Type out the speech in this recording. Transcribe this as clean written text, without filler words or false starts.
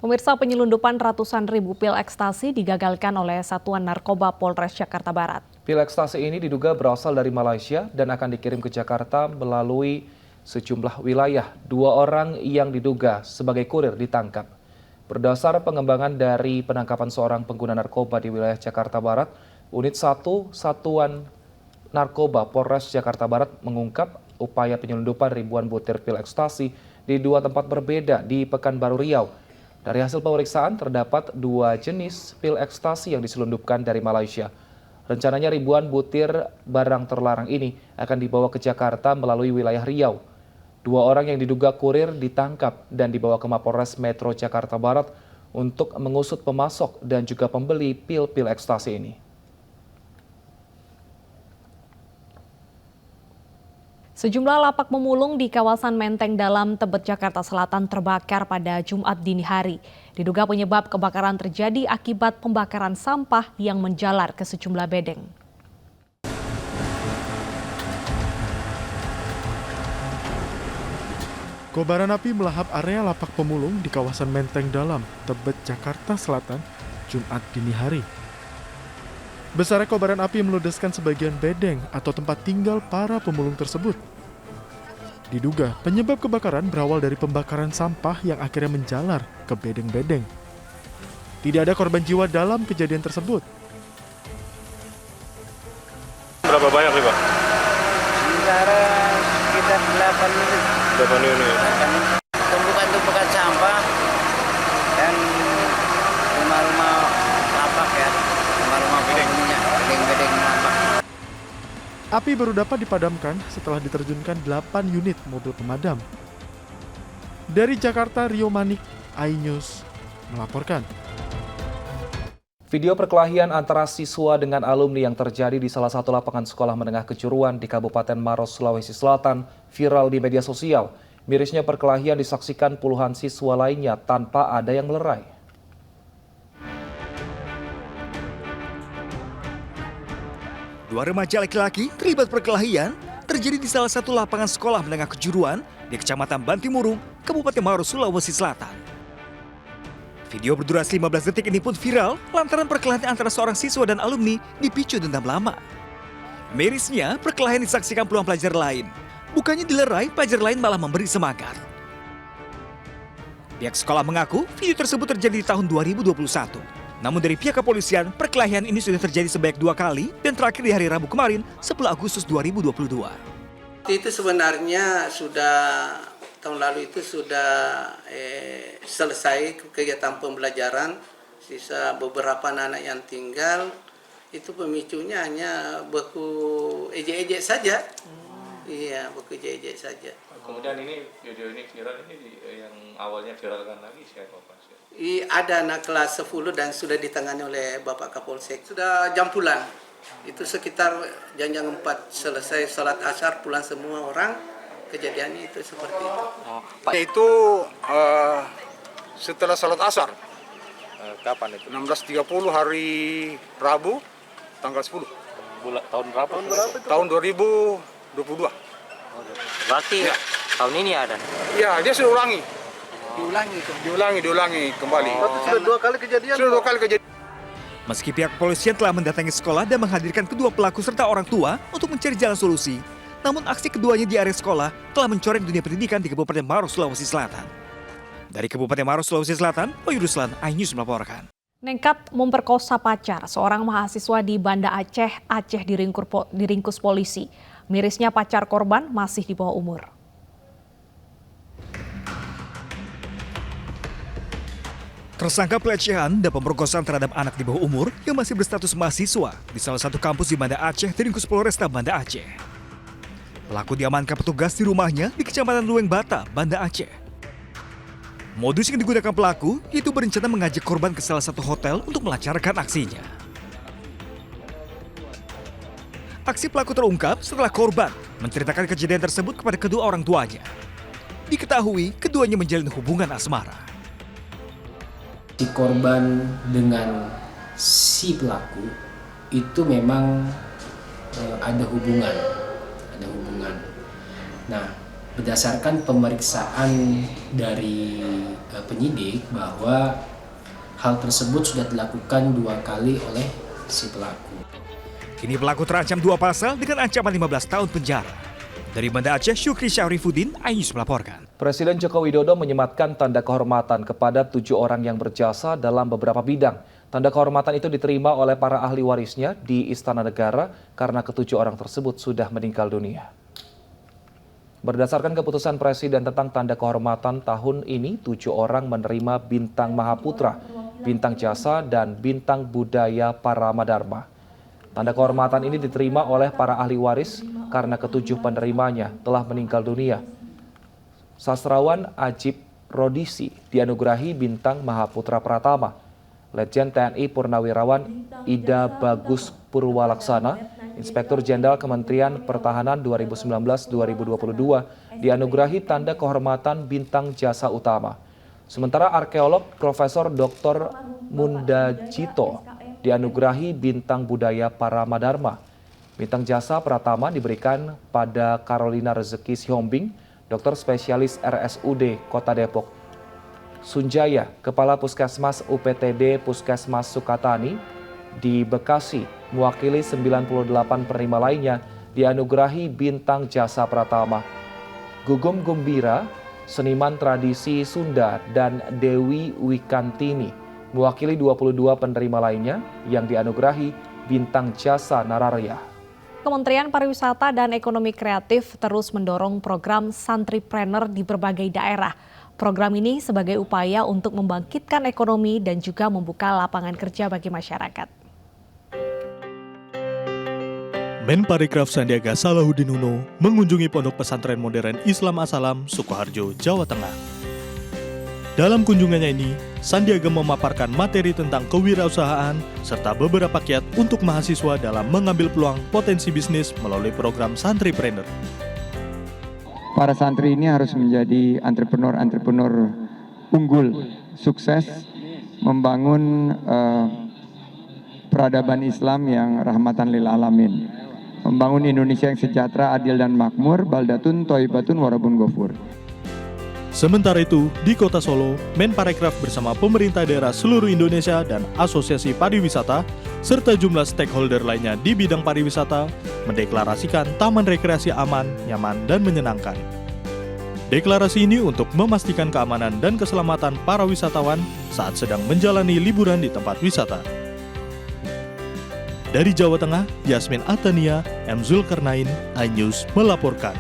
Pemirsa, penyelundupan ratusan ribu pil ekstasi digagalkan oleh Satuan Narkoba Polres Jakarta Barat. Pil ekstasi ini diduga berasal dari Malaysia dan akan dikirim ke Jakarta melalui sejumlah wilayah. 2 orang yang diduga sebagai kurir ditangkap. Berdasar pengembangan dari penangkapan seorang pengguna narkoba di wilayah Jakarta Barat, Unit 1 Satuan Narkoba Polres Jakarta Barat mengungkap upaya penyelundupan ribuan butir pil ekstasi di 2 tempat berbeda di Pekanbaru Riau. Dari hasil pemeriksaan terdapat 2 jenis pil ekstasi yang diselundupkan dari Malaysia. Rencananya ribuan butir barang terlarang ini akan dibawa ke Jakarta melalui wilayah Riau. 2 orang yang diduga kurir ditangkap dan dibawa ke Mapolres Metro Jakarta Barat untuk mengusut pemasok dan juga pembeli pil-pil ekstasi ini. Sejumlah lapak pemulung di kawasan Menteng Dalam, Tebet, Jakarta Selatan terbakar pada Jumat dini hari. Diduga penyebab kebakaran terjadi akibat pembakaran sampah yang menjalar ke sejumlah bedeng. Kobaran api melahap area lapak pemulung di kawasan Menteng Dalam, Tebet, Jakarta Selatan, Jumat dini hari. Besarnya kobaran api meludeskan sebagian bedeng atau tempat tinggal para pemulung tersebut. Diduga penyebab kebakaran berawal dari pembakaran sampah yang akhirnya menjalar ke bedeng-bedeng. Tidak ada korban jiwa dalam kejadian tersebut. Berapa banyak nih, Pak? Sementara sekitar 8 unit. 8 unit. Tumpukan sampah dan rumah-rumah lapak ya. Rumah-rumah penghuninya, bedeng-bedeng lapak. Api baru dapat dipadamkan setelah diterjunkan 8 unit mobil pemadam. Dari Jakarta, Rio Manik, iNews melaporkan. Video perkelahian antara siswa dengan alumni yang terjadi di salah satu lapangan sekolah menengah kejuruan di Kabupaten Maros, Sulawesi Selatan viral di media sosial. Mirisnya perkelahian disaksikan puluhan siswa lainnya tanpa ada yang melerai. Dua remaja laki-laki terlibat perkelahian terjadi di salah satu lapangan sekolah menengah kejuruan di Kecamatan Bantimurung, Kabupaten Maros, Sulawesi Selatan. Video berdurasi 15 detik ini pun viral lantaran perkelahian antara seorang siswa dan alumni dipicu dendam lama. Mirisnya, perkelahian disaksikan puluhan pelajar lain. Bukannya dilerai, pelajar lain malah memberi semangat. Pihak sekolah mengaku video tersebut terjadi di tahun 2021. Namun dari pihak kepolisian, perkelahian ini sudah terjadi sebanyak 2 kali dan terakhir di hari Rabu kemarin, 10 Agustus 2022. Itu sebenarnya tahun lalu itu sudah selesai kegiatan pembelajaran. Sisa beberapa anak yang tinggal, itu pemicunya hanya beku ejek-ejek saja. Iya, beku ejek-ejek saja. Kemudian ini video ini viral, ini yang awalnya viralkan lagi siapa Pak? Ada anak kelas 10 dan sudah ditangani oleh Bapak Kapolsek. Sudah jam pulang. Itu sekitar jam 4 selesai salat asar pulang semua orang. Kejadiannya itu seperti itu. Itu setelah salat asar. Kapan itu? 16.30 hari Rabu tanggal 10. Tahun berapa? Tahun 2022. Berarti ya. Tahun ini ada? Ya, dia sudah ulangi. Diulangi kembali. Sudah 2 kali kejadian. Sudah 2 kali kejadian. Meski pihak kepolisian telah mendatangi sekolah dan menghadirkan kedua pelaku serta orang tua untuk mencari jalan solusi, namun aksi keduanya di area sekolah telah mencoreng dunia pendidikan di Kabupaten Maros, Sulawesi Selatan. Dari Kabupaten Maros, Sulawesi Selatan, Oyu Ruslan, iNews melaporkan. Nekat memperkosa pacar, seorang mahasiswa di Banda Aceh diringkus polisi. Mirisnya pacar korban masih di bawah umur. Tersangka pelecehan dan pemerkosaan terhadap anak di bawah umur yang masih berstatus mahasiswa di salah satu kampus di Banda Aceh diringkus Polresta Banda Aceh. Pelaku diamankan petugas di rumahnya di Kecamatan Lueng Bata, Banda Aceh. Modus yang digunakan pelaku yaitu berencana mengajak korban ke salah satu hotel untuk melancarkan aksinya. Aksi pelaku terungkap setelah korban menceritakan kejadian tersebut kepada kedua orang tuanya. Diketahui keduanya menjalin hubungan asmara. Si korban dengan si pelaku itu memang ada hubungan. Nah, berdasarkan pemeriksaan dari penyidik bahwa hal tersebut sudah dilakukan 2 kali oleh si pelaku. Kini pelaku terancam 2 pasal dengan ancaman 15 tahun penjara. Dari Banda Aceh, Syukri Syahrifuddin, iNews melaporkan. Presiden Joko Widodo menyematkan tanda kehormatan kepada 7 orang yang berjasa dalam beberapa bidang. Tanda kehormatan itu diterima oleh para ahli warisnya di Istana Negara karena ke-7 orang tersebut sudah meninggal dunia. Berdasarkan keputusan Presiden tentang tanda kehormatan tahun ini, 7 orang menerima Bintang Mahaputra, Bintang Jasa, dan Bintang Budaya Paramadharma. Tanda kehormatan ini diterima oleh para ahli waris karena ke-7 penerimanya telah meninggal dunia. Sastrawan Ajib Rodisi dianugerahi Bintang Mahaputra Pratama. Letjen TNI Purnawirawan Ida Bagus Purwalaksana, Inspektur Jenderal Kementerian Pertahanan 2019-2022 dianugerahi tanda kehormatan Bintang Jasa Utama. Sementara arkeolog Profesor Dr. Mundajito dianugerahi Bintang Budaya Paramadharma. Bintang Jasa Pratama diberikan pada Carolina Rezeki Sihombing, dokter spesialis RSUD Kota Depok. Sunjaya, Kepala Puskesmas UPTD Puskesmas Sukatani di Bekasi, mewakili 98 penerima lainnya, dianugerahi Bintang Jasa Pratama. Gugum Gumbira, seniman tradisi Sunda, dan Dewi Wikantini, mewakili 22 penerima lainnya yang dianugerahi Bintang Jasa Nararya. Kementerian Pariwisata dan Ekonomi Kreatif terus mendorong program Santripreneur di berbagai daerah. Program ini sebagai upaya untuk membangkitkan ekonomi dan juga membuka lapangan kerja bagi masyarakat. Menparekraf Sandiaga Salahuddin Uno mengunjungi Pondok Pesantren Modern Islam As-Salam, Sukoharjo, Jawa Tengah. Dalam kunjungannya ini, Sandiaga memaparkan materi tentang kewirausahaan serta beberapa kiat untuk mahasiswa dalam mengambil peluang potensi bisnis melalui program Santripreneur. Para santri ini harus menjadi entrepreneur unggul, sukses, membangun peradaban Islam yang rahmatan lil alamin, membangun Indonesia yang sejahtera, adil dan makmur, baldatun, thayyibatun, warabun ghafur. Sementara itu, di Kota Solo, Menparekraf bersama pemerintah daerah seluruh Indonesia dan Asosiasi Pariwisata, serta jumlah stakeholder lainnya di bidang pariwisata, mendeklarasikan taman rekreasi aman, nyaman, dan menyenangkan. Deklarasi ini untuk memastikan keamanan dan keselamatan para wisatawan saat sedang menjalani liburan di tempat wisata. Dari Jawa Tengah, Yasmin Atania, M. Zulkarnain, iNews melaporkan.